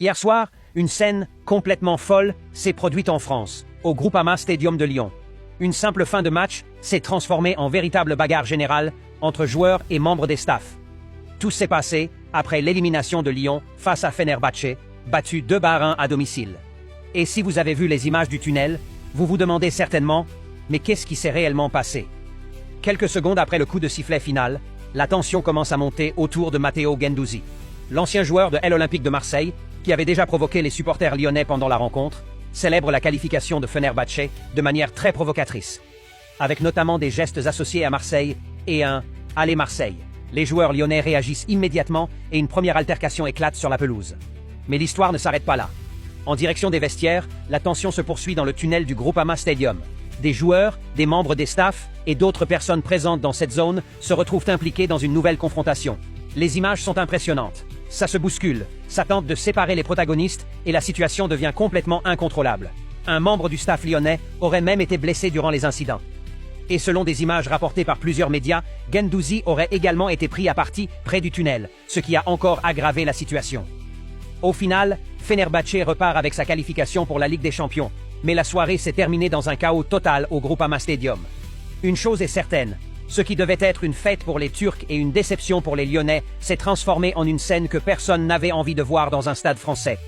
Hier soir, une scène complètement folle s'est produite en France, au Groupama Stadium de Lyon. Une simple fin de match s'est transformée en véritable bagarre générale entre joueurs et membres des staffs. Tout s'est passé après l'élimination de Lyon face à Fenerbahçe, battu 2-1 à domicile. Et si vous avez vu les images du tunnel, vous vous demandez certainement, mais qu'est-ce qui s'est réellement passé? Quelques secondes après le coup de sifflet final, la tension commence à monter autour de Matteo Guendouzi, l'ancien joueur de l'Olympique de Marseille, qui avait déjà provoqué les supporters lyonnais pendant la rencontre, célèbre la qualification de Fenerbahçe de manière très provocatrice, avec notamment des gestes associés à Marseille et un « Allez Marseille ». Les joueurs lyonnais réagissent immédiatement et une première altercation éclate sur la pelouse. Mais l'histoire ne s'arrête pas là. En direction des vestiaires, la tension se poursuit dans le tunnel du Groupama Stadium. Des joueurs, des membres des staffs et d'autres personnes présentes dans cette zone se retrouvent impliqués dans une nouvelle confrontation. Les images sont impressionnantes. Ça se bouscule, ça tente de séparer les protagonistes et la situation devient complètement incontrôlable. Un membre du staff lyonnais aurait même été blessé durant les incidents. Et selon des images rapportées par plusieurs médias, Guendouzi aurait également été pris à partie près du tunnel, ce qui a encore aggravé la situation. Au final, Fenerbahçe repart avec sa qualification pour la Ligue des Champions, mais la soirée s'est terminée dans un chaos total au Groupama Stadium. Une chose est certaine, ce qui devait être une fête pour les Turcs et une déception pour les Lyonnais s'est transformé en une scène que personne n'avait envie de voir dans un stade français.